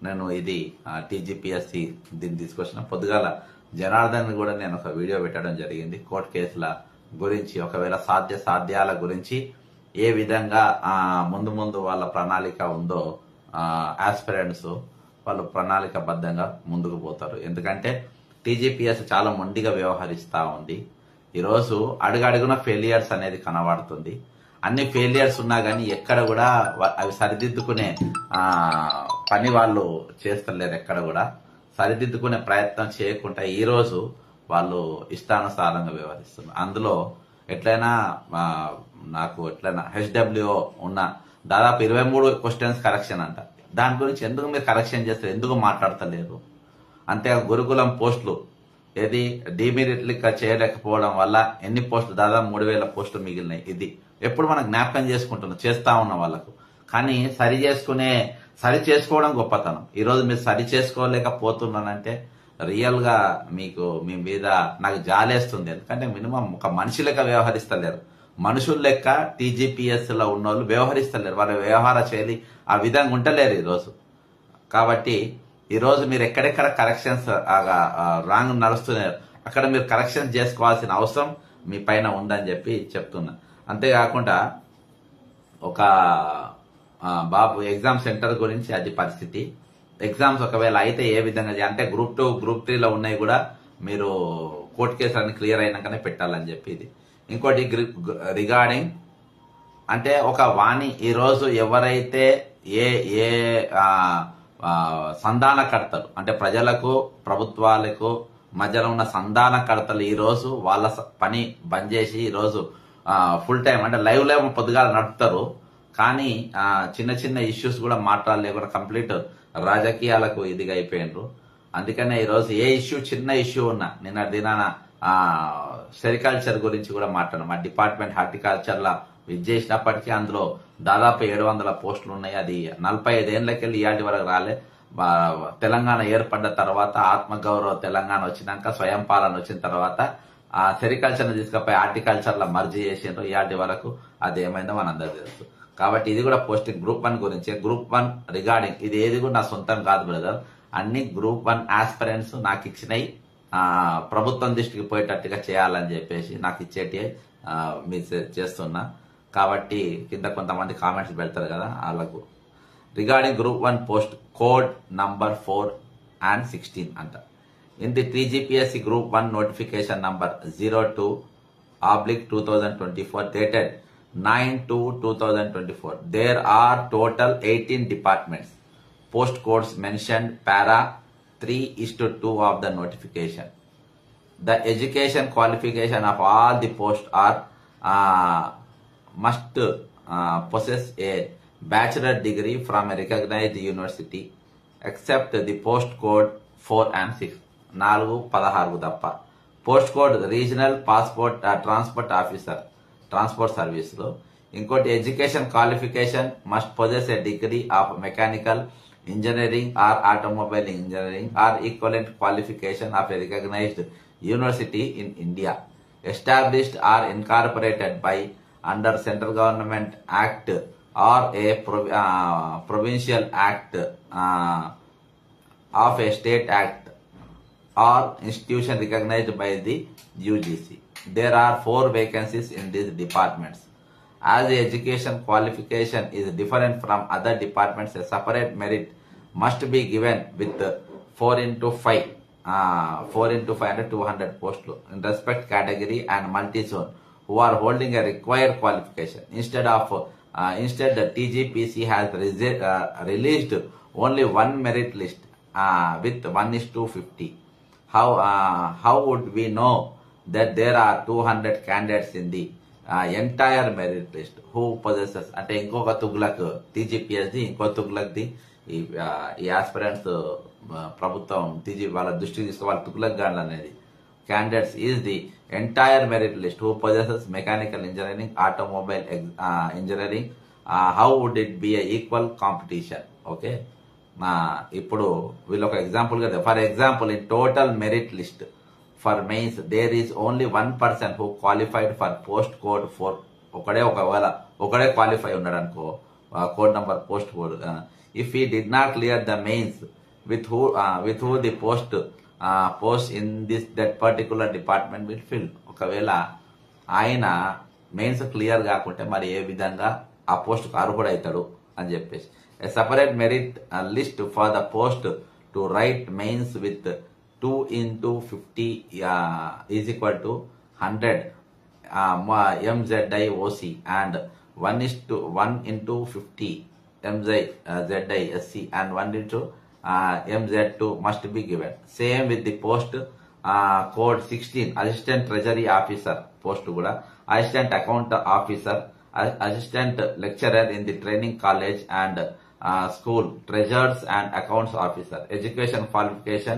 నేను ఇది టీజీపీఎస్సీ దీన్ని తీసుకొచ్చిన పొద్దుగాల జనార్దన్ కూడా నేను ఒక వీడియో పెట్టడం జరిగింది. కోర్టు కేసుల గురించి, ఒకవేళ సాధ్యాల గురించి ఏ విధంగా ముందు ముందు వాళ్ళ ప్రణాళిక ఉందో ఆస్పిరెంట్స్ వాళ్ళు ప్రణాళికబద్ధంగా ముందుకు పోతారు. ఎందుకంటే టీజీపీఎస్ చాలా మొండిగా వ్యవహరిస్తా ఉంది. ఈరోజు అడుగడుగున ఫెయిలియర్స్ అనేది కనబడుతుంది. అన్ని ఫెయిలియర్స్ ఉన్నా కానీ ఎక్కడ కూడా అవి సరిదిద్దుకునే పని వాళ్ళు చేస్తలేరు. ఎక్కడ కూడా సరిదిద్దుకునే ప్రయత్నం చేయకుండా ఈ రోజు వాళ్ళు ఇష్టానుసారంగా వ్యవహరిస్తున్నారు. అందులో ఎట్లయినా హెచ్డబ్ల్యూఓ ఉన్న దాదాపు 23 క్వశ్చన్స్ కరెక్షన్ అంట. దాని గురించి ఎందుకు మీరు కరెక్షన్ చేస్తారు, ఎందుకు మాట్లాడతలేరు? అంతే గురుకులం పోస్టులు ఏది డిమెరిట్లిక చేయలేకపోవడం వల్ల ఎన్ని పోస్టులు, దాదాపు 3000 పోస్టులు మిగిలినాయి. ఇది ఎప్పుడు మనం జ్ఞాపకం చేసుకుంటున్నాం, చేస్తా ఉన్న వాళ్ళకు. కానీ సరి చేసుకోవడం గొప్పతనం. ఈరోజు మీరు సరి చేసుకోలేకపోతున్నానంటే రియల్ గా మీ మీద నాకు జాలేస్తుంది. ఎందుకంటే మినిమం ఒక మనిషి లెక్క వ్యవహరిస్తలేరు. మనుషుల లెక్క టీజీపీఎస్ లో ఉన్న వాళ్ళు వ్యవహరిస్తలేరు. వాళ్ళ వ్యవహార శైలి ఆ విధంగా ఉంటలేరు ఈరోజు. కాబట్టి ఈరోజు మీరు ఎక్కడెక్కడ కరెక్షన్స్ రాంగ్ నడుస్తున్నారు, అక్కడ మీరు కరెక్షన్ చేసుకోవాల్సిన అవసరం మీ పైన ఉందని చెప్పి చెప్తున్నా. అంతేకాకుండా ఒక బాబు ఎగ్జామ్ సెంటర్ గురించి అది పరిస్థితి. ఎగ్జామ్స్ ఒకవేళ అయితే ఏ విధంగా అంటే గ్రూప్ 2 గ్రూప్ 3లో ఉన్నాయి కూడా మీరు కోర్టు కేసు అన్ని క్లియర్ అయినాకనే పెట్టాలని చెప్పి ఇది. ఇంకోటి రిగార్డింగ్ అంటే ఒక వాణి ఈరోజు ఎవరైతే ఏ సంధానకర్తలు అంటే ప్రజలకు ప్రభుత్వాలకు మధ్యలో ఉన్న సంధానకర్తలు ఈరోజు వాళ్ళ పని బంద్ చేసి ఈరోజు ఫుల్ టైం అంటే లైవ్ పొద్దుగాల నడుపుతారు. కానీ చిన్న చిన్న ఇష్యూస్ కూడా మాట్లాడలేకుండా కంప్లీట్ రాజకీయాలకు ఇదిగా అయిపోయినరు. అందుకనే ఈరోజు ఏ ఇష్యూ చిన్న ఇష్యూ ఉన్నా నిన్న దినాన సెరికల్చర్ గురించి కూడా మాట్లాడడం. మా డిపార్ట్మెంట్ హార్టికల్చర్ లా చేసినప్పటికీ అందులో దాదాపు 700 పోస్టులు ఉన్నాయి. అది 45 ఏళ్లకెళ్ళి ఇయాటి వరకు రాలే. తెలంగాణ ఏర్పడ్డ తర్వాత ఆత్మగౌరవ తెలంగాణ వచ్చినాక స్వయం పాలన వచ్చిన తర్వాత ఆ సెరికల్చర్ తీసుకుపోయి హార్టికల్చర్ లా మర్జీ చేసిండ్రు. ఇయాటి వరకు అది ఏమైందో మనందరికీ తెలుసు. కాబట్టి ఇది కూడా పోస్టింగ్ గ్రూప్ 1 గురించి. గ్రూప్ 1 రిగార్డింగ్ ఇది ఏది కూడా నా సొంతం కాదు బ్రదర్. అన్ని గ్రూప్ 1 ఆస్పిరెంట్స్ నాకు ఇచ్చినాయి. ప్రభుత్వం దృష్టికి పోయేటట్టుగా చేయాలని చెప్పేసి నాకు ఇచ్చేటి మీరు చేస్తున్నా. కాబట్టి కింద కొంతమంది కామెంట్స్ పెడతారు కదా వాళ్ళకు. Regarding group 1 post code number 4 and 16 అంట. In the TGPSC Group 1 notification number 02/2024 dated 9/2/2024, there are total 18 departments. Post codes mentioned para 3:2 of the notification. The education qualification of all the posts are must possess a bachelor degree from a recognized university except the post code 4 and 6. 4-16 తప్ప. Post code regional passport transport officer transport service లో. ఇంకోటి education qualification must possess a degree of mechanical engineering or automobile engineering or equivalent qualification of a recognized university in India established or incorporated by under central government act or a provincial act of a state act or institution recognized by the UGC. There are 4 vacancies in these departments. As the education qualification is different from other departments, a separate merit must be given with 4x5 under 200 posts in respect category and multi-zone who are holding a required qualification. Instead the TGPC has released only one merit list with 1:50. How would we know that there are 200 candidates in the entire merit list who possesses? అంటే ఇంకొక తుగ్లక్ టీజీపీఎస్ది, ఇంకో తుగ్లక్ది ఈ aspirants ప్రభుత్వం వాళ్ళ దృష్టికి తీసుకో వాళ్ళ తుగ్లక్ గాండ్లు అనేది candidates is the entire merit list who possesses mechanical engineering, automobile engineering. How would it be a equal competition? Okay. ఇప్పుడు వీళ్ళు ఒక ఎగ్జాంపుల్ కదా. For example in total merit list for mains there is only 1 person who qualified for post code 4. ఒకడే qualify ఉన్నాడు అనుకో, code number post code. if he did not clear the mains, with who the post in that particular department will fill. ఒకవేళ ఆయన mains clear కాకుంటే మరి ఏ విధంగా ఆ post కు అర్హుడైతాడు అని చెప్పేసి. A separate merit list for the post to write mains with 2 into 50 is equal to 100 MZI-OC and 1 into 50 MZI-SC and 1 into MZ2 must be given. Same with the post code 16 assistant treasury officer post kuda, assistant account officer, assistant lecturer in the training college and school, treasurers and accounts officer. Education qualification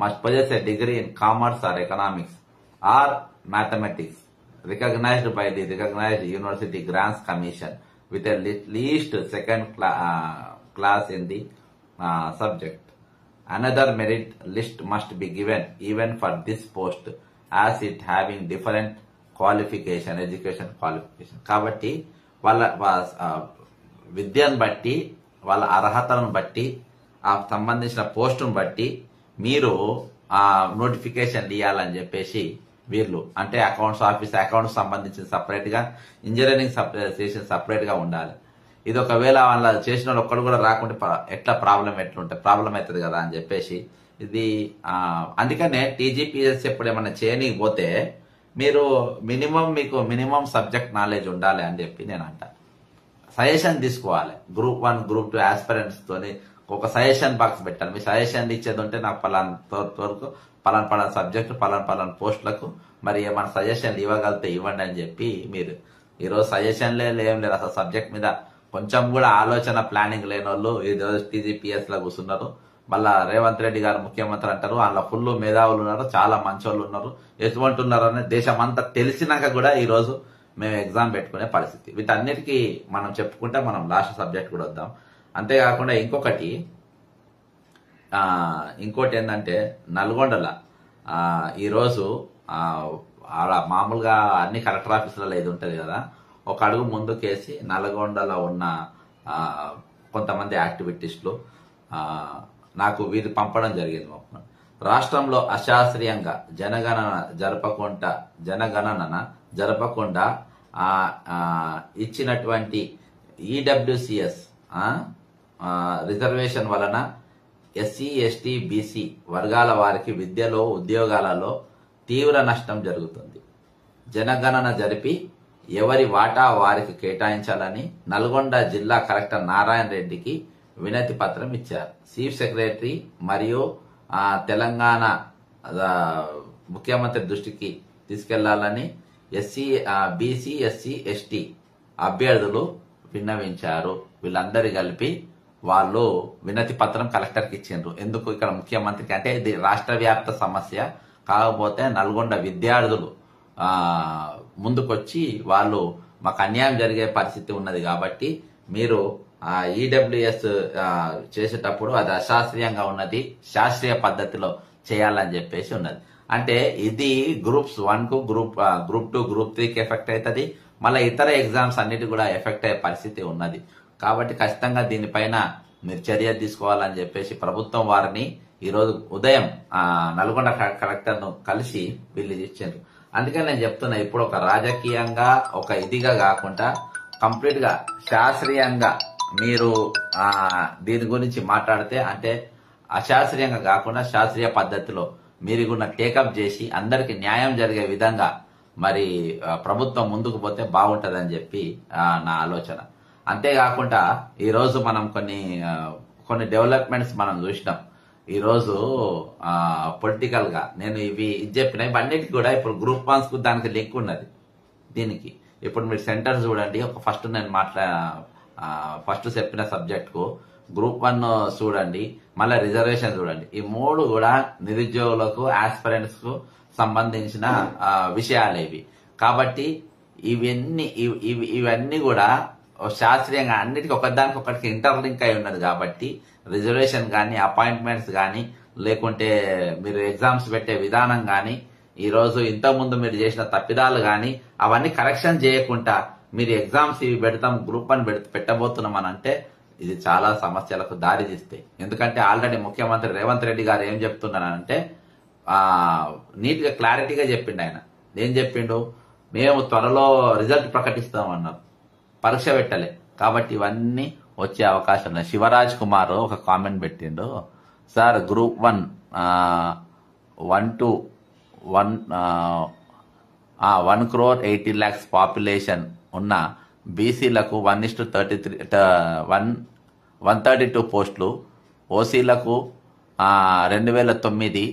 must possess a degree in commerce or economics or mathematics recognized by the recognized University Grants Commission with at least second class in the subject. Another merit list must be given even for this post as it having different qualification, education qualification. కాబట్టి వాళ్ళ విద్యను బట్టి వాళ్ళ అర్హతలను బట్టి ఆ సంబంధించిన పోస్టును బట్టి మీరు నోటిఫికేషన్ ఇవ్వాలని చెప్పేసి వీళ్ళు అంటే అకౌంట్స్ ఆఫీస్ అకౌంట్స్ సంబంధించిన సపరేట్ గా, ఇంజనీరింగ్ చేసిన సపరేట్ గా ఉండాలి. ఇది ఒకవేళ వాళ్ళ చేసిన వాళ్ళు ఒక్కడు కూడా రాకుంటే ఎట్లా ప్రాబ్లం అవుతుంది కదా అని చెప్పేసి ఇది అందుకనే టీజీపీఎస్ ఎప్పుడు ఏమన్నా చేయనీకపోతే మీరు మీకు మినిమం సబ్జెక్ట్ నాలెడ్జ్ ఉండాలి అని చెప్పి నేను అంట. సజెషన్ తీసుకోవాలి. గ్రూప్ 1 గ్రూప్ 2 ఆస్పిరెంట్స్ తోని ఒక సజెషన్ బాక్స్ పెట్టాలి. మీ సజెషన్ ఇచ్చేది ఉంటే నాకు వరకు పలానా సబ్జెక్టు పలానా పోస్టులకు మరి ఏమైనా సజెషన్లు ఇవ్వగలిగితే ఇవ్వండి అని చెప్పి మీరు ఈరోజు సజెషన్లే ఏం లేదు. అసలు సబ్జెక్ట్ మీద కొంచెం కూడా ఆలోచన ప్లానింగ్ లేని వాళ్ళు ఈరోజు టీజీపీఎస్ లో కూర్చున్నారు. మళ్ళా రేవంత్ రెడ్డి గారు ముఖ్యమంత్రి అంటారు, అందులో ఫుల్ మేధావులు ఉన్నారు, చాలా మంచోళ్ళు ఉన్నారు, ఎటువంటి ఉన్నారు అనే దేశం అంతా తెలిసినాక కూడా ఈ రోజు మేము ఎగ్జామ్ పెట్టుకునే పరిస్థితి. వీటన్నిటికీ మనం చెప్పుకుంటే మనం లాస్ట్ సబ్జెక్ట్ కూడా వద్దాం. అంతేకాకుండా ఇంకోటి ఏంటంటే నల్గొండల ఈరోజు మామూలుగా అన్ని కలెక్టర్ ఆఫీసులలో ఇది ఉంటది కదా, ఒక అడుగు ముందుకేసి నల్గొండలో ఉన్న కొంతమంది యాక్టివిటీస్లు నాకు వీరు పంపడం జరిగింది. రాష్ట్రంలో అశాస్త్రీయంగా జనగణన జరపకుండా ఇచ్చినటువంటి ఈడబ్ల్యూసిఎస్ రిజర్వేషన్ వలన ఎస్సీ ఎస్టీ బీసీ వర్గాల వారికి విద్యలో ఉద్యోగాలలో తీవ్ర నష్టం జరుగుతుంది. జనగణన జరిపి ఎవరి వాటా వారికి కేటాయించాలని నల్గొండ జిల్లా కలెక్టర్ నారాయణ రెడ్డికి వినతి పత్రం ఇచ్చారు. చీఫ్ సెక్రటరీ మరియు తెలంగాణ ముఖ్యమంత్రి దృష్టికి తీసుకెళ్లాలని బీసీ ఎస్సీ ఎస్టీ అభ్యర్థులు విన్నవించారు. వీళ్ళందరి కలిపి వాళ్ళు వినతి పత్రం కలెక్టర్కి ఇచ్చిండ్రు. ఎందుకు ఇక్కడ ముఖ్యమంత్రికి అంటే ఇది రాష్ట్ర వ్యాప్త సమస్య, కాకపోతే నల్గొండ విద్యార్థులు ముందుకొచ్చి వాళ్ళు మాకు అన్యాయం జరిగే పరిస్థితి ఉన్నది కాబట్టి మీరు ఈడబ్ల్యూఎస్ చేసేటప్పుడు అది అశాస్త్రీయంగా ఉన్నది, శాస్త్రీయ పద్ధతిలో చేయాలని చెప్పేసి ఉన్నది. అంటే ఇది గ్రూప్స్ 1 కు గ్రూప్ 2 గ్రూప్ 3కి ఎఫెక్ట్ అవుతుంది, మళ్ళీ ఇతర ఎగ్జామ్స్ అన్నిటి కూడా ఎఫెక్ట్ అయ్యే పరిస్థితి ఉన్నది. కాబట్టి ఖచ్చితంగా దీనిపైన మీరు చర్య తీసుకోవాలని చెప్పేసి ప్రభుత్వం వారిని ఈరోజు ఉదయం నల్గొండ కలెక్టర్ ను కలిసి వీళ్ళు ఇచ్చారు. అందుకని నేను చెప్తున్నా, ఇప్పుడు ఒక రాజకీయంగా ఒక ఇదిగా కాకుండా కంప్లీట్ గా శాస్త్రీయంగా మీరు దీని గురించి మాట్లాడితే అంటే అశాస్త్రీయంగా కాకుండా శాస్త్రీయ పద్ధతిలో మీరు కూడా టేకప్ చేసి అందరికి న్యాయం జరిగే విధంగా మరి ప్రభుత్వం ముందుకు పోతే బాగుంటదని చెప్పి నా ఆలోచన. అంతేకాకుండా ఈ రోజు మనం కొన్ని డెవలప్మెంట్స్ మనం చూసినాం. ఈ రోజు పొలిటికల్ గా నేను ఇది చెప్పిన ఇవన్నిటికి కూడా ఇప్పుడు గ్రూప్ 1 కు దానికి లింక్ ఉన్నది. దీనికి ఇప్పుడు మీరు సెంటర్ చూడండి, ఒక ఫస్ట్ చెప్పిన సబ్జెక్ట్ కు గ్రూప్ 1 చూడండి, మళ్ళీ రిజర్వేషన్ చూడండి. ఈ 3 కూడా నిరుద్యోగులకు ఆస్పిరెంట్స్ కు సంబంధించిన విషయాలు ఇవి. కాబట్టి ఇవన్నీ కూడా శాస్త్రీయంగా అన్నిటికీ ఒకదానికి ఒకటికి ఇంటర్లింక్ అయి ఉన్నది. కాబట్టి రిజర్వేషన్ కానీ, అపాయింట్మెంట్స్ కానీ, లేకుంటే మీరు ఎగ్జామ్స్ పెట్టే విధానం కానీ, ఈ రోజు ఇంతకుముందు మీరు చేసిన తప్పిదాలు కానీ అవన్నీ కరెక్షన్ చేయకుండా మీరు ఎగ్జామ్స్ ఇవి పెడతాం గ్రూప్ 1 పెట్టబోతున్నాం అని అంటే ఇది చాలా సమస్యలకు దారి తీస్తాయి. ఎందుకంటే ఆల్రెడీ ముఖ్యమంత్రి రేవంత్ రెడ్డి గారు ఏం చెప్తున్నానంటే నీట్ గా క్లారిటీగా చెప్పిండు. ఆయన ఏం చెప్పిండు, మేము త్వరలో రిజల్ట్ ప్రకటిస్తామన్నారు, పరీక్ష పెట్టలే. కాబట్టి ఇవన్నీ వచ్చే అవకాశం లేదు. శివరాజ్ కుమార్ ఒక కామెంట్ పెట్టిండు, సార్ గ్రూప్ 1 1,80,00,000 పాపులేషన్ ఉన్న బీసీలకు 132 పోస్టులు, ఓసీలకు 2009